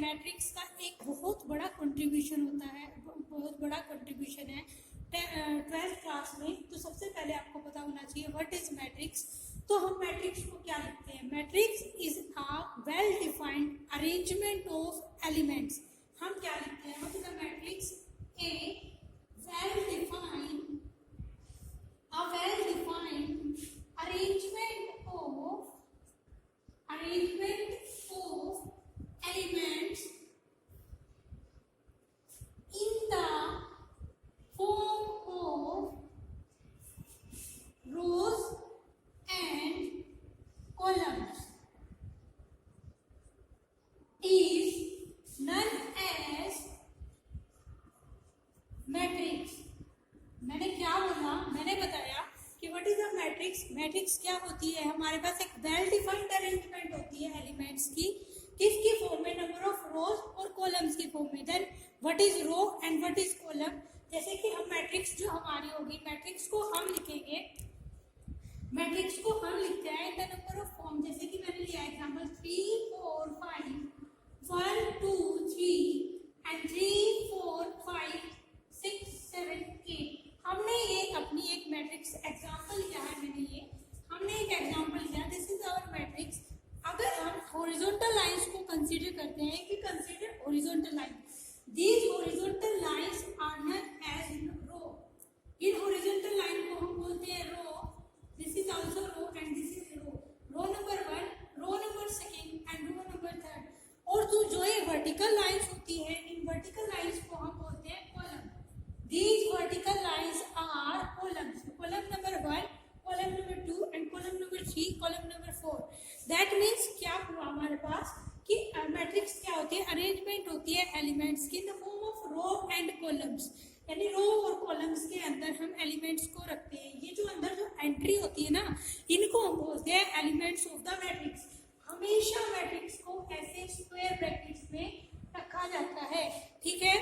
Matrix का एक बहुत बड़ा कंट्रीब्यूशन होता है, बहुत बड़ा कंट्रीब्यूशन है 12th क्लास में। तो सबसे पहले आपको पता होना चाहिए व्हाट इज मैट्रिक्स। तो हम मैट्रिक्स को क्या लिखते हैं? Matrix is a well defined arrangement of elements. हम क्या लिखते हैं? What is the matrix? A well defined arrangement of elements in the form of rows and columns is known as matrix. मैंने क्या बोला? मैंने बताया कि what is a matrix. Matrix क्या होती है? हमारे पास एक वेल डिफाइंड अरेंजमेंट होती है एलिमेंट्स की, किसकी फॉर्म में? नंबर ऑफ रोज और कॉलम्स की फॉर्म में। Then what is row and what is column? जैसे कि हम मैट्रिक्स जो हमारी होगी, मैट्रिक्स को हम लिखेंगे, मैट्रिक्स को हम लिखते हैं in the number of form. जैसे कि मैंने लिया एग्जांपल 3 4 5 1 2 3 एंड 3 4 5 6 7 8। हमने ये अपनी एक मैट्रिक्स एग्जांपल लिया है। हमने एक एग्जांपल लिया, दिस इज आवर मैट्रिक्स। अगर हम हॉरिजॉन्टल लाइंस को कंसीडर करते हैं कि consider horizontal line, these horizontal lines are known as row. इन हॉरिजॉन्टल लाइन को हम बोलते हैं row. This is also row and this is row. Row number 1, row number 2 and row number 3। और जो ये वर्टिकल लाइंस होती है, इन वर्टिकल लाइंस को हम बोलते हैं column. These vertical lines are columns. Column number 1, column number 2 and column number 3, column number 4. That means क्या हुआ हमारे पास कि मैट्रिक्स क्या होती है? अरेंजमेंट होती है एलिमेंट्स की in the form of row and columns. यानी रो और कॉलम्स के अंदर हम एलिमेंट्स को रखते हैं। ये जो अंदर जो एंट्री होती है ना, इनको हम बोलते हैं एलिमेंट्स ऑफ द मैट्रिक्स। हमेशा मैट्रिक्स को ऐसे स्क्वायर ब्रैकेट्स में रखा जाता है, ठीक है।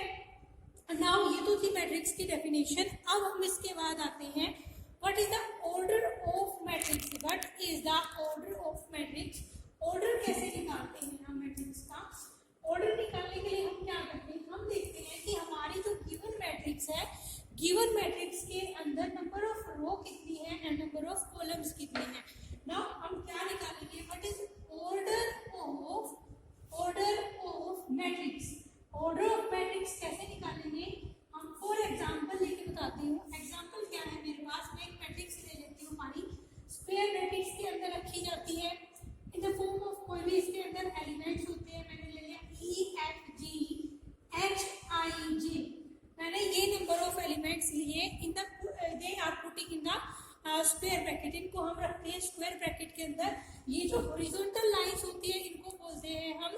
नाउ ये तो थी मैट्रिक्स की डेफिनेशन। अब हम इसके बाद आते हैं what is the order of matrix. What is the order of matrix? Order कैसे निकालते हैं हम मैट्रिक्स का? ऑर्डर निकालने के लिए हम क्या करते हैं? हम देखते हैं कि हमारी जो गिवन मैट्रिक्स है, गिवन मैट्रिक्स के अंदर नंबर ऑफ रो कितनी है एंड नंबर ऑफ कॉलम्स कितनी है। नाउ हम क्या निकालेंगे? What is order of matrix. Order of matrix कैसे निकालेंगे? हम फॉर एग्जांपल लेके बताती हूँ। एग्जांपल क्या है मेरे पास? मैं एक मैट्रिक्स ले लेती हूँ, हमारी स्क्वायर ब्रैकेट्स के अंदर रखी जाती है इन द फॉर्म ऑफ कोई भी इसके अंदर एलिमेंट्स होते हैं। मैंने ले लिया E F G H I J। मैंने ये नंबर ऑफ एलिमेंट्स लिए in the they are putting in the square bracket. इनको हम रखते हैं स्क्वायर ब्रैकेट के अंदर। ये जो हॉरिजॉन्टल लाइंस होती है इनको बोलते हैं हम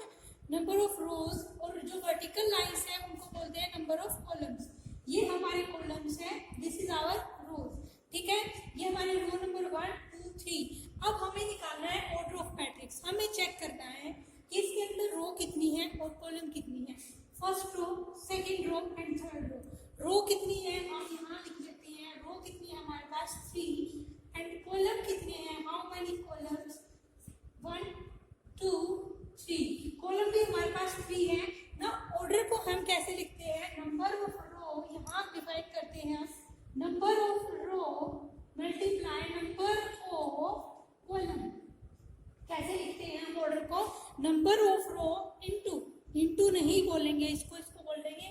नंबर ऑफ रोज, और जो वर्टिकल लाइंस है उनको बोलते हैं नंबर ऑफ कॉलम्स। ये हमारे कॉलम्स है, दिस इज आवर रोज, ठीक है। ये हमारे रो नंबर 1 2 3। अब हमें निकालना है ऑर्डर ऑफ मैट्रिक्स। हमें चेक करना है कि इसके अंदर रो कितनी है और कॉलम कितनी है। First row, second row and third row. Row कितनी है हम यहाँ लिख लेते हैं। रो कितनी है हमारे पास? 3 एंड कॉलम कितने हैं? How many columns? 1 2 3। कॉलम भी हमारे पास 3 है ना। ऑर्डर को हम कैसे लिखते हैं? नंबर ऑफ रो, यहाँ डिवाइड करते हैं number of row multiply number of column. कैसे लिखते हैं हम ऑर्डर को? नंबर ऑफ रो इंटू नहीं बोलेंगे इसको बोल देंगे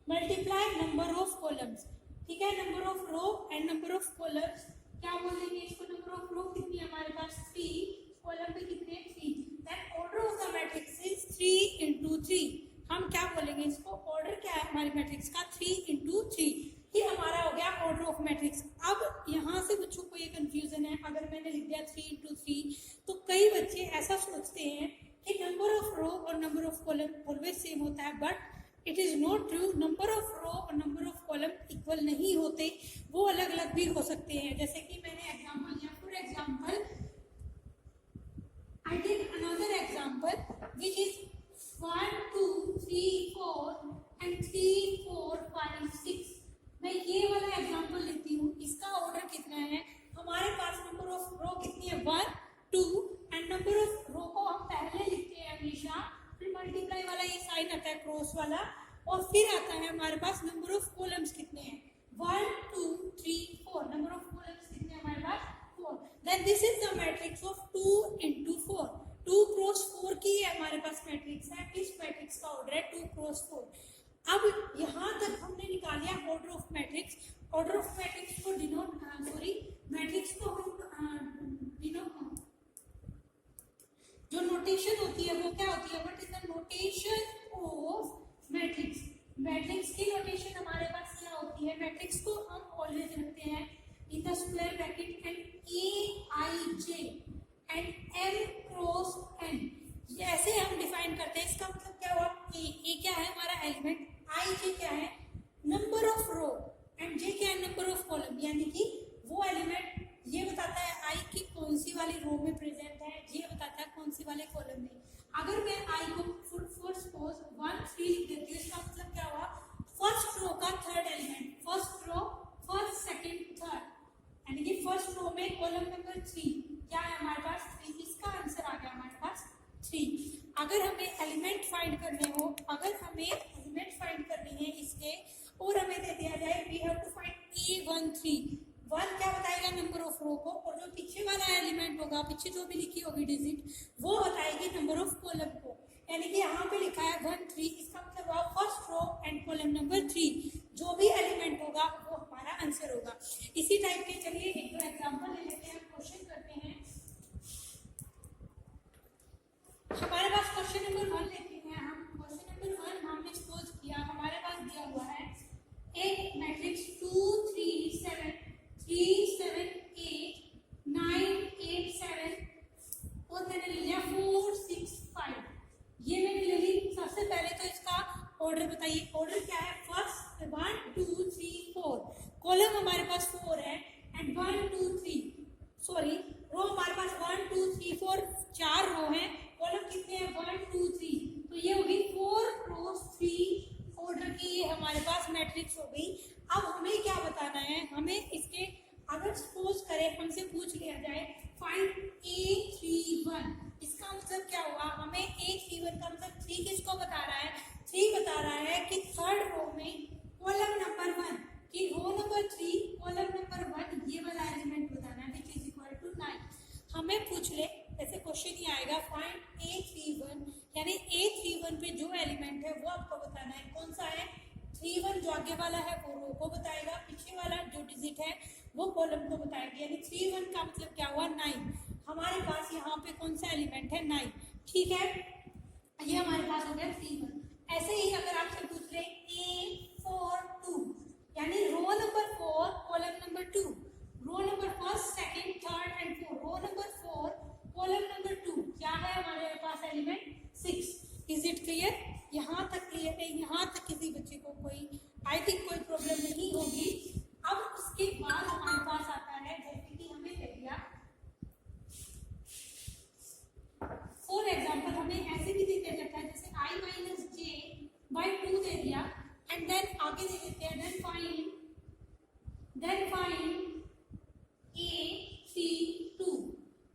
मल्टीप्लाई नंबर ऑफ कॉलम्स, ठीक है। Number of row and number of columns क्या बोलेंगे इसको? नंबर ऑफ रो कितनी है हमारे पास? 3, कॉलम पे कितने? 3। Then order of the matrix is 3 into 3। हम क्या बोलेंगे इसको? ऑर्डर क्या है हमारे मैट्रिक्स का? 3 into 3। ये हमारा हो गया ऑर्डर ऑफ मैट्रिक्स। अब यहाँ से बच्चों को ये कंफ्यूजन है, अगर मैंने लिख दिया 3 into 3 तो कई बच्चे ऐसा सोचते हैं कि नंबर ऑफ रो और number of column always same होता है, but it is not true. Number of row और नंबर ऑफ कॉलम इक्वल नहीं होते, वो अलग अलग भी हो सकते हैं। जैसे कि मैंने एग्जाम्पल लिया, for example I did another example which is 1 2 3 4 and 3 4 5 6। मैं ये वाला एग्जाम्पल लेती हूँ। इसका ऑर्डर कितना है? हमारे पास नंबर ऑफ रो कितनी है? 1 2 एंड नंबर ऑफ रो को हम पहले लिखते हैं हमेशा, फिर मल्टीप्लाई वाला ये साइन आता है हमारे पास नंबर ऑफ कॉलम्स कितने हैं, 1 2 3 4, नंबर ऑफ कॉलम्स कितने हैं हमारे पास 4। Then this is the matrix of 2 into 4, 2 cross 4 की हमारे पास मैट्रिक्स है। इस मैट्रिक्स का ऑर्डर है 2 क्रॉस 4। अब यहाँ तक हमने निकाल लिया order of matrix. Order of matrix को मैट्रिक्स को हम जो नोटेशन होती है वो क्या होती है, what is the notation of matrix. Matrix की नोटेशन हमारे पास क्या होती है, मैट्रिक्स को हम ऑलवेज रखते हैं इन the square bracket and Aij and m cross n, ऐसे हम डिफाइन करते हैं। इसका मतलब क्या हुआ, ए क्या है हमारा एलिमेंट, Ij क्या है number of row and j क्या है नंबर ऑफ कॉलम, यानी कि वो एलिमेंट ये बताता है आई की कौन सी वाली रो में प्रेजेंट है, ये बताता है कौन सी वाले कॉलम में। अगर मैं आई को फॉर सपोज 1 3 लिख देती हूँ, इसका मतलब क्या हुआ, फर्स्ट रो का third element, first row first second third, यानी कि फर्स्ट रो में कॉलम नंबर 3 क्या है हमारे पास 3, इसका आंसर आ गया हमारे पास 3। अगर हमें एलिमेंट फाइंड करने हो, अगर हमें एलिमेंट फाइंड करनी है इसके और हमें दे दिया जाए we have to find A13, 1 क्या बताएगा नंबर ऑफ रो को, और जो पीछे वाला एलिमेंट होगा, पीछे जो भी लिखी होगी डिजिट, वो बताएगी नंबर ऑफ कॉलम को। यानी कि यहाँ पे लिखा है 1 3, इसका मतलब हुआ first row and column number 3, जो भी एलिमेंट होगा वो हमारा आंसर होगा। इसी टाइप के चलिए एक दो एग्जांपल ले लेते हैं, क्वेश्चन करते हैं। हमारे पास क्वेश्चन नंबर 1 लेते हैं हम। क्वेश्चन नंबर 1 हमने सपोज किया हमारे पास दिया हुआ है एक मैट्रिक्स 2 3 7 3 7 8 9 8 7 और मैंने ले लिया 4 6 5, ये मैंने ले ली। सबसे पहले तो इसका ऑर्डर बताइए, ऑर्डर क्या है, फर्स्ट 1 2 3 4, कॉलम हमारे पास 4 है एंड 1 2 3 सॉरी रो हमारे पास 1 2 3 4 4 रो है, कॉलम कितने हैं 1 2 3, तो ये होगी 4 क्रॉस 3 ऑर्डर की ये हमारे पास मैट्रिक्स हो गई। अब हमें क्या बताना है, हमें इसके अगर सपोज करें हमसे पूछ लिया जाए फाइंड A31, इसका मतलब क्या हुआ, हमें A31 का मतलब 3 किसको बता रहा है, 3 बता रहा है कि थर्ड रो में कॉलम नंबर 1 कि रो नंबर 3 कॉलम नंबर 1 ये वाला एलिमेंट बताना है विच इज इक्वल टू 9। हमें पूछ ले ऐसे क्वेश्चन ही आएगा फाइंड A31, यानी A31 पे जो एलिमेंट है वो आपको बताना है, कौन सा है 31, जो आगे वाला है वो रो को बताएगा, पीछे वाला जो डिजिट है वो कॉलम को बताएगा, यानी 31 का मतलब क्या हुआ 9। हमारे पास यहाँ पे कौन सा एलिमेंट है 9, ठीक है, ये हमारे पास हो गया 31। ऐसे ही अगर आपसे पूछ ले A42, यानी row number 4 column number 2, row number first second third and 4, row number 4 column number 2 क्या है हमारे पास एलिमेंट 6। इज इट क्लियर, यहाँ तक क्लियर है, यहाँ तक किसी बच्चे को कोई आई थिंक कोई प्रॉब्लम नहीं होगी। अब उसके बाद हमारे पास आता है जैसे कि हमें दे दिया फॉर एग्जांपल, हमें ऐसे भी दे देता है जैसे i-j/2 दे दिया एंड देन आगे दे देते हैं देन फाइंड A32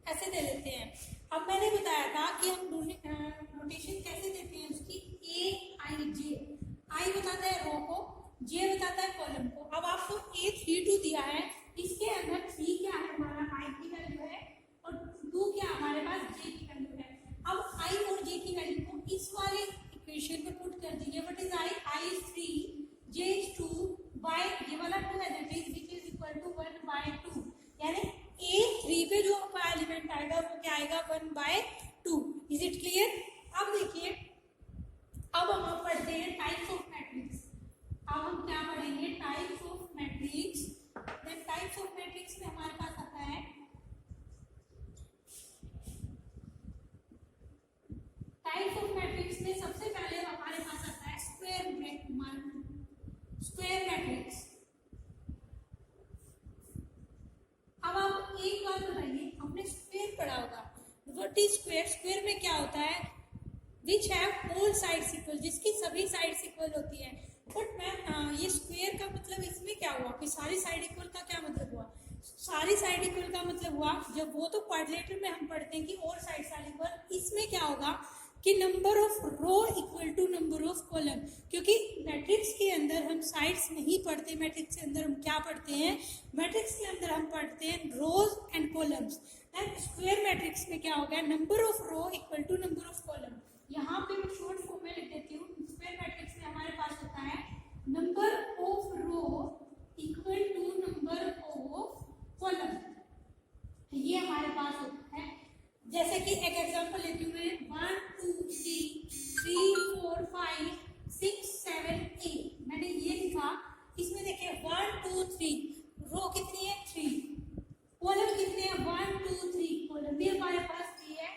ऐसे दे देते हैं। अब मैंने बताया था कि हम नोटेशन कैसे देते हैं उसकी, Aij, आई बताता है रो को, जे बताता है कॉलम को। अब आपको A32 दिया है, इसके अंदर 3 क्या है हमारा आई की वैल्यू है और 2 क्या हमारे पास जे की वैल्यू है। अब आई और जे की वैल्यू को इस वाले इक्वेशन में पुट कर दीजिए, what is I is 3 J is 2 by ये वाला 2 है that is which is equal to 1/2, यानी A3 पे जो एलिमेंट आएगा वो क्या आएगा 1/2। Is it clear. अब देखिए अब हम पढ़ते हैं टाइप्स ऑफ मैट्रिक्स। अब हम क्या पढ़ेंगे types of matrix. Then types of matrix में हमारे पास आता है टाइप्स ऑफ मैट्रिक्स में सबसे पहले हमारे पास आता है स्क्वायर मैट्रिक्स। अब आप एक बात बताइए, हमने स्क्वायर पढ़ा होगा, व्हाट इज स्क्वायर। स्क्वायर में क्या होता है, which have all sides equal, जिसकी सभी साइड्स इक्वल होती है। बट मैम ये स्क्वायर का मतलब इसमें क्या हुआ कि सारी साइड इक्वल का क्या मतलब हुआ, सारी साइड इक्वल का मतलब हुआ जब वो तो क्वाड्रिलेटरल में हम पढ़ते हैं कि और साइड्स आर इक्वल, इसमें क्या होगा कि number of row equal to number of column, क्योंकि मैट्रिक्स के अंदर हम साइड्स नहीं पढ़ते, मैट्रिक्स के अंदर हम क्या पढ़ते हैं, मैट्रिक्स के अंदर हम पढ़ते हैं rows and columns. And square matrix में क्या हो गया, number of row equal to number of column. यहाँ पे मैं शॉर्ट फॉर्म में लिख देती हूँ, स्क्वायर मैट्रिक्स में हमारे पास होता है number of row equal to number of column, ये हमारे पास होता है। जैसे कि एक एग्जांपल लेती हूँ मैं, 1 2 3 3 4 5 6 7 8, मैंने ये लिखा। इसमें देखिए 1 2 3, रो कितनी है 3, कॉलम कितने हैं 1 2 3, कॉलम भी हमारे पास 3 है।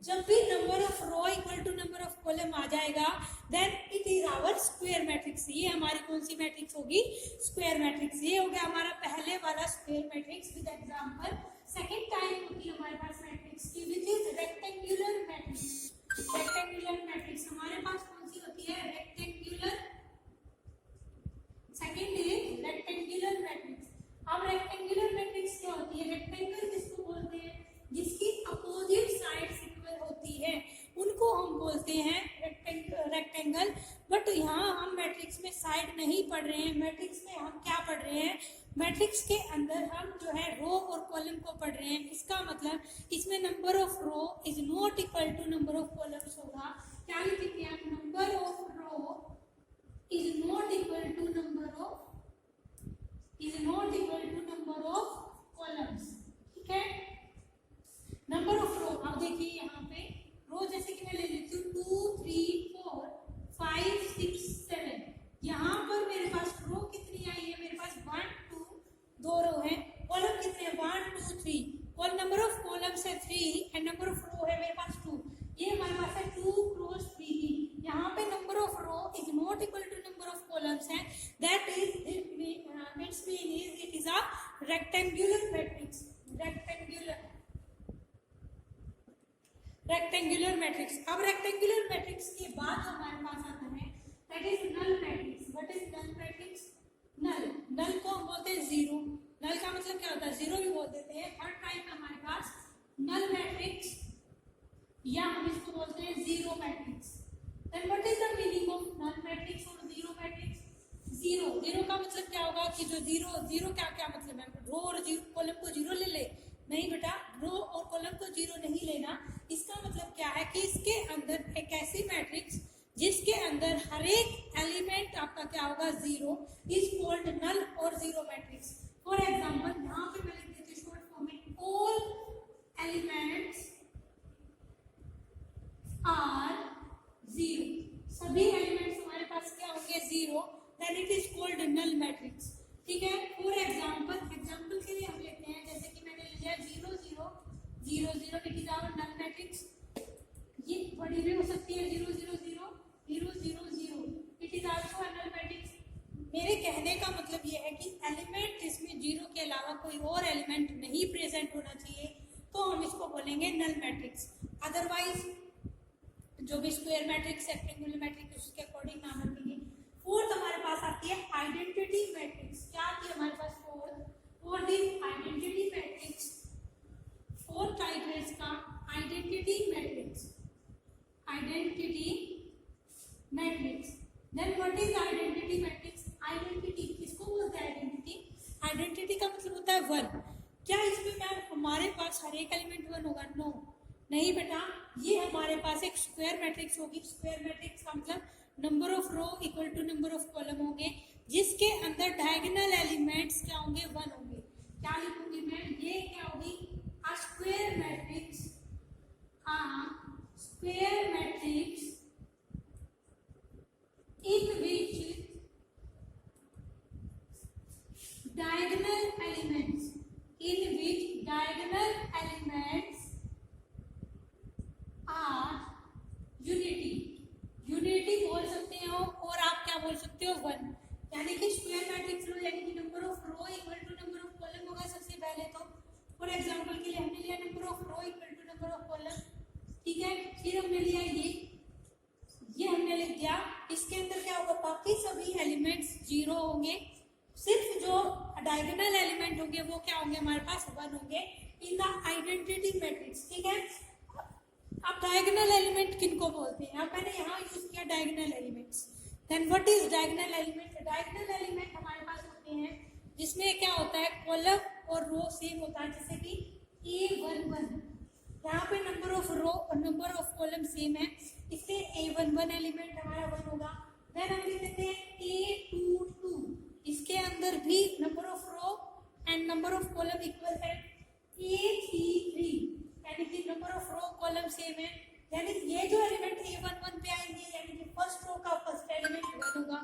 जब भी number of row equal to number of column आ जाएगा then it is our square matrix. ये हमारी कौन सी मैट्रिक्स होगी, स्क्वायर मैट्रिक्स। ये हो गया हमारा पहले वाला square matrix with example. Second type होती है हमारे पास मैट्रिक्स की which is rectangular matrix. Rectangular matrix हमारे पास कौन सी होती है, rectangular. Second is rectangular matrix. अब रेक्टेंगुलर मैट्रिक्स क्या होती है, रेक्टेंगल जिसको बोलते हैं जिसकी अपोजिट साइड्स इक्वल होती है उनको हम बोलते हैं रेक्टेंगल। बट यहाँ हम मैट्रिक्स में साइड नहीं पढ़ रहे हैं, मैट्रिक्स में हम क्या पढ़ रहे हैं, मैट्रिक्स के अंदर हम जो है रो और कॉलम को पढ़ रहे हैं। इसका मतलब इसमें number of row is not equal to number of columns होगा। क्या लिखेंगे आप, number of row is not equal to number of columns. ठीक है, नंबर ऑफ रो। अब देखिए यहाँ पे रो जैसे कि मैं ले लेती हूँ 2 3 4 5 6 7, यहाँ पर मेरे पास रो कितनी आई है, मेरे पास 1 2 2 रो है। कॉलम कितने हैं 1 2 3, कॉल नंबर ऑफ कॉलम्स है 3 एंड नंबर ऑफ रो है मेरे पास 2। ये हमारे पास है 2 क्रॉस 3। यहाँ पे number of row is not equal to number of columns है, that is its mean is it is a rectangular matrix. Rectangular matrix. अब रेक्टेंगुलर मैट्रिक्स के बाद हमारे पास आता है that is null matrix. What is null matrix, null को हम बोलते हैं जीरो। नल का मतलब क्या होता है, जीरो भी बोल देते हैं। हर टाइप हमारे पास नल मैट्रिक्स या हम इसको बोलते हैं zero matrix. Then what is the meaning of null matrix और जीरो मैट्रिक्स। जीरो का मतलब क्या होगा कि जो जीरो क्या मतलब है, रो और कॉलम को जीरो ले ले, नहीं बेटा, रो और कॉलम को जीरो नहीं लेना। इसका मतलब क्या है कि इसके अंदर एक ऐसी मैट्रिक्स जिसके अंदर हर एक एलिमेंट आपका क्या होगा, जीरो, इज कॉल्ड नल और जीरो मैट्रिक्स। फॉर एग्जांपल यहाँ पे मैं लिख देती हूँ शॉर्ट फॉर्म में, ऑल एलिमेंट्स आर जीरो। सभी एलिमेंट्स हमारे पास क्या होंगे, zero, then it is called null matrix. ठीक है, फॉर एग्जांपल के लिए हम लेते हैं, जैसे कि मैंने लिया 0 0 0 0, it is our null matrix. ये बड़ी भी हो सकती है 0 0 0 0 0 0, it is also a null matrix. मेरे कहने का मतलब ये है कि एलिमेंट जिसमें जीरो के अलावा कोई और एलिमेंट नहीं प्रेजेंट होना चाहिए तो हम इसको बोलेंगे नल मैट्रिक्स। अदरवाइज जो भी स्क्वायर मैट्रिक्स, रेक्टेंगुलर मैट्रिक्स, उसके अकॉर्डिंग नाम रखेंगे। फोर्थ हमारे पास आती है आइडेंटिटी मैट्रिक्स। क्या आती है हमारे पास, fourth is identity matrix. Fourth type है इसका identity matrix. Then what is identity matrix. Identity किसको बोलते हैं, आइडेंटिटी का मतलब होता है 1। क्या इसमें मैम हमारे पास हर एक एलिमेंट 1 होगा, नो, नहीं बेटा, ये हमारे पास एक स्क्वायर मैट्रिक्स होगी। स्क्वायर मैट्रिक्स का मतलब number of row equal to number of column होंगे जिसके अंदर डायगोनल एलिमेंट्स क्या होंगे, 1 होंगे। क्या लिखूंगी मैं, ये क्या होगी, a square matrix, square matrix in which diagonal elements are unity बोल सकते हो और आप क्या बोल सकते हो, 1। यानी कि स्क्वायर मैट्रिक्स लो, यानी कि number of row equal to number of column होगा सबसे पहले तो। फॉर एग्जांपल के लिए हमने लिया number of row equal to number of column, ठीक है। फिर हमने लिया ये हमने लिख दिया। इसके अंदर क्या होगा, बाकी सभी एलिमेंट्स जीरो होंगे, सिर्फ जो डायगोनल एलिमेंट होंगे वो क्या होंगे, हमारे पास 1 होंगे इन द आइडेंटिटी मैट्रिक्स। ठीक है, अब डायगोनल एलिमेंट किनको बोलते हैं? अब मैंने यहाँ यूज किया diagonal elements. Then what is diagonal element? Diagonal element हमारे पास होते हैं जिसमें क्या होता है, कॉलम और रो सेम होता है, जैसे कि A11, यहाँ पे नंबर ऑफ रो और नंबर ऑफ कॉलम सेम है, इसलिए A11 एलिमेंट हमारा 1 होगा। देन हम लिख देते हैं A22, इसके अंदर भी number of row and number of column equal है। A33, यानी कि number of row column same है, यानी ये जो एलिमेंट A11 पे आएंगे, यानी कि फर्स्ट रो का फर्स्ट एलिमेंट 1 होगा।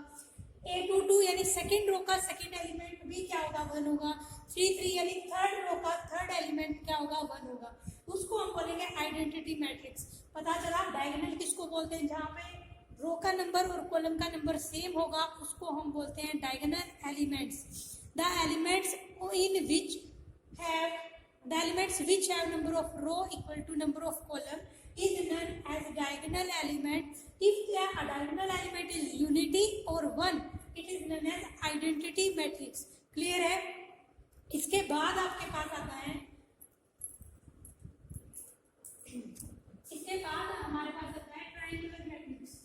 A22 यानी सेकंड रो का सेकंड एलिमेंट भी क्या होगा, 1 होगा। 33 यानी थर्ड रो का थर्ड एलिमेंट क्या होगा, 1 होगा। उसको हम बोलेंगे आइडेंटिटी मैट्रिक्स। पता चला डायगोनल किसको बोलते हैं? जहाँ पे रो का नंबर और कॉलम का नंबर सेम होगा उसको हम बोलते हैं diagonal elements. The elements in which have the elements which have number of row equal to number of column is known as diagonal element. If a diagonal element is unity or one, it is known as identity matrix. Clear है? इसके बाद आपके पास आता है, इसके बाद हमारे पास आता है ट्रायंगुलर मैट्रिक्स।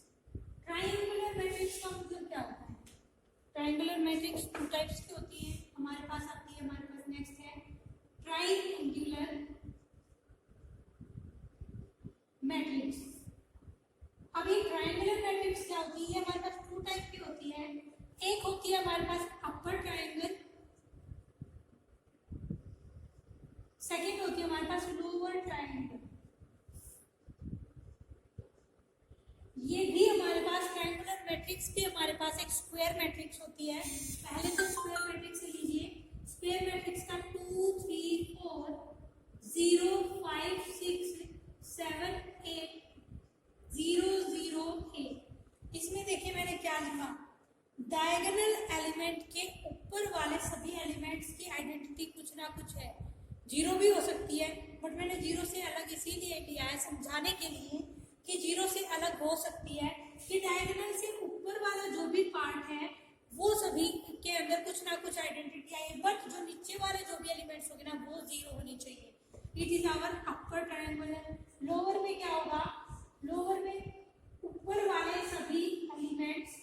ट्रायंगुलर मैट्रिक्स का मतलब क्या होता है? ट्रायंगुलर मैट्रिक्स 2 टाइप्स की होती है, हमारे पास आती है, हमारे पास नेक्स्ट है ट्रायंगुलर मैट्रिक्स। अब ये ट्रायंगुलर मैट्रिक्स क्या होती है? हमारे पास 2 टाइप की होती है। एक होती है हमारे पास अपर ट्रायंगल, सेकंड होती है हमारे पास लोअर ट्रायंगल। ये भी हमारे पास ट्रायंगुलर मैट्रिक्स भी हमारे पास एक स्क्वायर मैट्रिक्स होती है। पहले तो स्क्वायर मैट्रिक्स लीजिए। स्क्वायर मैट्रिक्स का 2 3 4 0 5 6 7 8 0 0 8। इसमें देखिए मैंने क्या लिखा, डायगोनल एलिमेंट के ऊपर वाले सभी एलिमेंट्स की आइडेंटिटी कुछ ना कुछ है। 0 भी हो सकती है, बट मैंने 0 से अलग इसीलिए लिया है समझाने के लिए कि 0 से अलग हो सकती है कि डायगोनल से ऊपर वाला जो भी पार्ट है वो सभी के अंदर कुछ ना कुछ आइडेंटिटी आई, बट जो नीचे वाले जो भी एलिमेंट्स होंगे ना वो 0 होनी चाहिए। It is our upper triangular. Lower में क्या होगा? लोअर में ऊपर वाले सभी एलिमेंट्स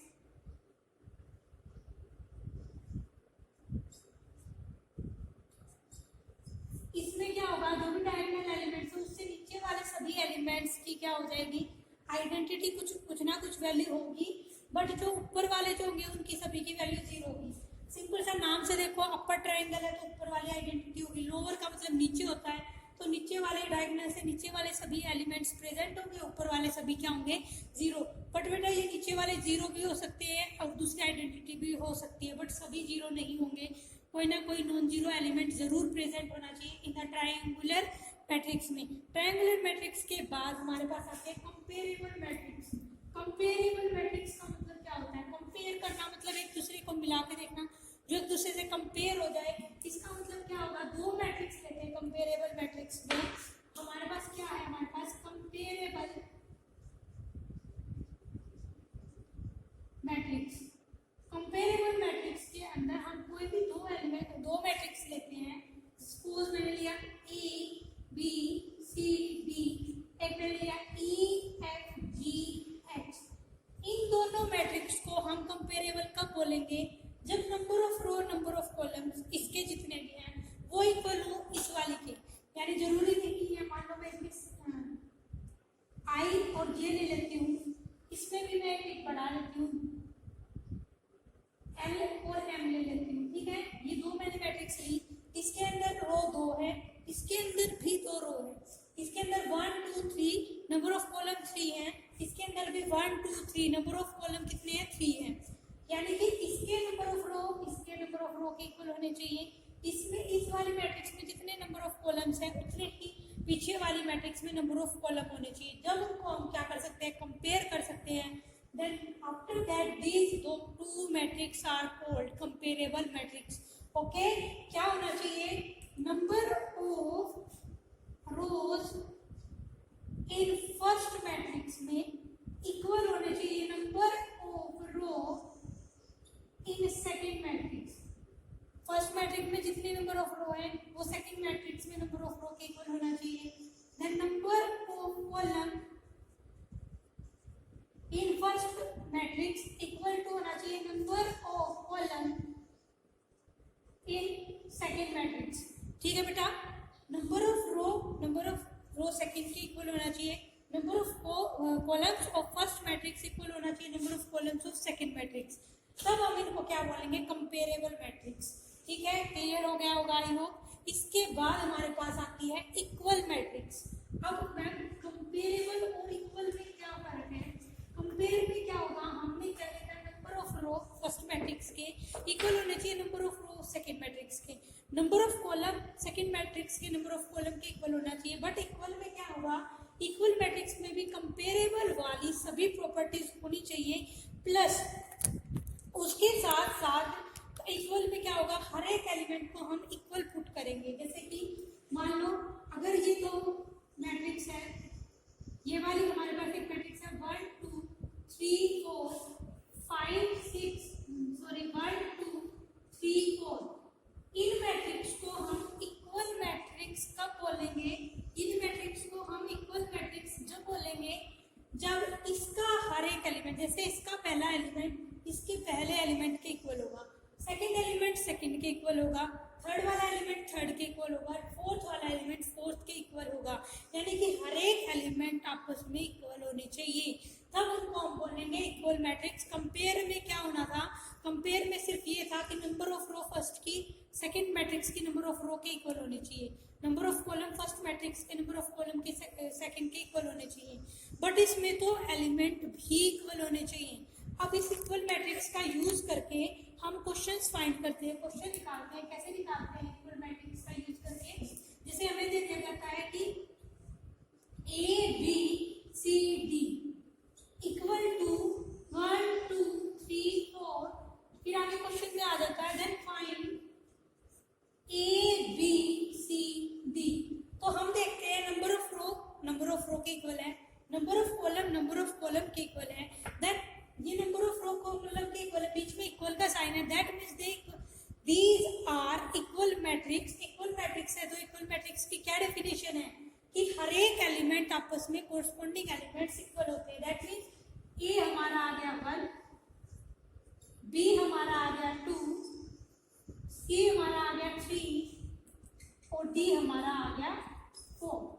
इसमें क्या होगा, जो भी डायगोनल एलिमेंट्स है उससे नीचे वाले सभी एलिमेंट्स की क्या हो जाएगी, आइडेंटिटी कुछ ना कुछ वैल्यू होगी, बट जो ऊपर वाले जो होंगे उनकी सभी की वैल्यू 0 होगी। सिंपल सा नाम से देखो, अपर ट्रायंगल है तो ऊपर वाली आइडेंटिटी होगी, लोअर का मतलब नीचे होता है, तो नीचे वाले डायगोनल से नीचे वाले सभी एलिमेंट्स प्रेजेंट होंगे, ऊपर वाले सभी क्या होंगे, 0। बट बेटा ये नीचे वाले 0 भी हो सकते हैं और दूसरी आइडेंटिटी भी हो सकती है, बट सभी 0 नहीं होंगे, कोई ना कोई नॉन 0 एलिमेंट जरूर प्रेजेंट होना चाहिए इन द ट्रायंगुलर मैट्रिक्स में। ट्रायंगुलर मैट्रिक्स के बाद हमारे पास आते हैं कंपेरेबल मैट्रिक्स। कंपेरेबल मैट्रिक्स का मतलब क्या होता है? कंपेयर करना मतलब एक दूसरे को मिला के देखना, जो एक दूसरे से कंपेयर हो जाए। इसका मतलब क्या होगा? 2 मैट्रिक्स लेते हैं कंपेरेबल मैट्रिक्स में। हमारे पास क्या है? हमारे पास कंपेरेबल मैट्रिक्स। कंपेरेबल मैट्रिक्स के अंदर हम कोई भी 2 मैट्रिक्स लेते हैं। सपोज मैंने लिया A B C D, एक मैंने लिया E F G H। इन दोनों मैट्रिक्स को हम कंपेरेबल कब बोलेंगे? जब number of row number of columns इसके जितने भी हैं वो इक्वल हो इस वाली के। यानी जरूरी नहीं कि ये मान लो मैं इसमें I और J ले लेती हूँ, इसमें भी मैं एक बढ़ा लेती हूँ, L और M ले लेती हूँ, ठीक है। ये 2 मैंने मैट्रिक्स ली, इसके अंदर रो 2 है, इसके अंदर भी 2 रो है, इसके अंदर 1 2 3 नंबर ऑफ कॉलम 3 है, इसके अंदर भी 1 2 3 नंबर ऑफ कॉलम कितने हैं, 3 है। यानी कि इसके नंबर ऑफ रो इसके नंबर ऑफ रो के इक्वल होने चाहिए। इसमें इस वाली मैट्रिक्स में जितने नंबर ऑफ कॉलम्स हैं उतने ही पीछे वाली मैट्रिक्स में नंबर ऑफ कॉलम होने चाहिए। जब उनको हम क्या कर सकते हैं, कंपेयर कर सकते हैं। Then after that these 2 matrix are called comparable matrix. Okay, क्या होना चाहिए? number of rows in first matrix में equal होने चाहिए number of row in second matrix। First matrix में जितने नंबर ऑफ रो हैं वो सेकंड मैट्रिक्स में नंबर ऑफ रो के इक्वल होना चाहिए। then number of column in first matrix equal to होना चाहिए number of column in second matrix। ठीक है बेटा, number of row second के इक्वल होना चाहिए, number of columns of first matrix equal होना चाहिए number of columns of second matrix। तब हम इनको क्या बोलेंगे, कंपेरेबल मैट्रिक्स। ठीक है, क्लियर हो गया होगा आई होप। इसके बाद हमारे पास आती है इक्वल मैट्रिक्स। अब मैम कंपेरेबल और इक्वल में क्या फर्क है? कंपेयर में क्या होगा, हमने क्या लिखा, number of row first matrix के इक्वल होने चाहिए number of row second matrix के, number of column second matrix के नंबर ऑफ कॉलम के इक्वल होना चाहिए। बट इक्वल में क्या होगा, इक्वल मैट्रिक्स में भी कंपेरेबल वाली सभी प्रॉपर्टीज होनी चाहिए, प्लस उसके साथ साथ इक्वल में क्या होगा, हर एक एलिमेंट को हम इक्वल पुट करेंगे। जैसे कि मान लो अगर ये दो मैट्रिक्स है, ये वाली हमारे पास एक मैट्रिक्स है 1 2 3 4 5 6 सॉरी 1 2 3 4। इन मैट्रिक्स को हम इक्वल मैट्रिक्स कब बोलेंगे, इन मैट्रिक्स को हम इक्वल मैट्रिक्स जब बोलेंगे जब इसका हर एक एलिमेंट, जैसे इसका पहला एलिमेंट इसके पहले एलिमेंट के इक्वल होगा, सेकंड एलिमेंट सेकंड के इक्वल होगा, थर्ड वाला एलिमेंट थर्ड के इक्वल होगा, फोर्थ वाला एलिमेंट फोर्थ के इक्वल होगा। यानी कि हर एक एलिमेंट आपस में इक्वल होने चाहिए, तब उनको हम बोलेंगे इक्वल मैट्रिक्स। कंपेयर में क्या होना था, कंपेयर में सिर्फ ये था कि नंबर ऑफ रो फर्स्ट की सेकंड मैट्रिक्स की नंबर ऑफ रो के इक्वल होने चाहिए, number of column first matrix के नंबर ऑफ कॉलम के सेकंड के इक्वल होने चाहिए। बट इसमें तो एलिमेंट भी इक्वल होने चाहिए। अब इस इक्वल मैट्रिक्स का यूज करके हम क्वेश्चंस फाइंड करते हैं, क्वेश्चन निकालते हैं। कैसे निकालते हैं इक्वल मैट्रिक्स का यूज करके, जैसे हमें दे दिया जाता है कि A B C D equal to 1 2 3 4, फिर आगे क्वेश्चन में आ जाता है then find A B C D. तो हम देखते हैं नंबर ऑफ रो के इक्वल है, नंबर ऑफ कॉलम के इक्वल है, देन ये नंबर ऑफ रो कॉलम के इक्वल है, बीच में इक्वल का साइन है, that means these are equal matrix. Equal matrix है तो इक्वल मैट्रिक्स की क्या डेफिनेशन है कि हर एक एलिमेंट आपस में कोरस्पॉन्डिंग एलिमेंट्स इक्वल होते हैं। दैट मींस ए हमारा आ गया 1, बी हमारा आ गया 2, सी हमारा आ गया 3 और डी हमारा आ गया 4।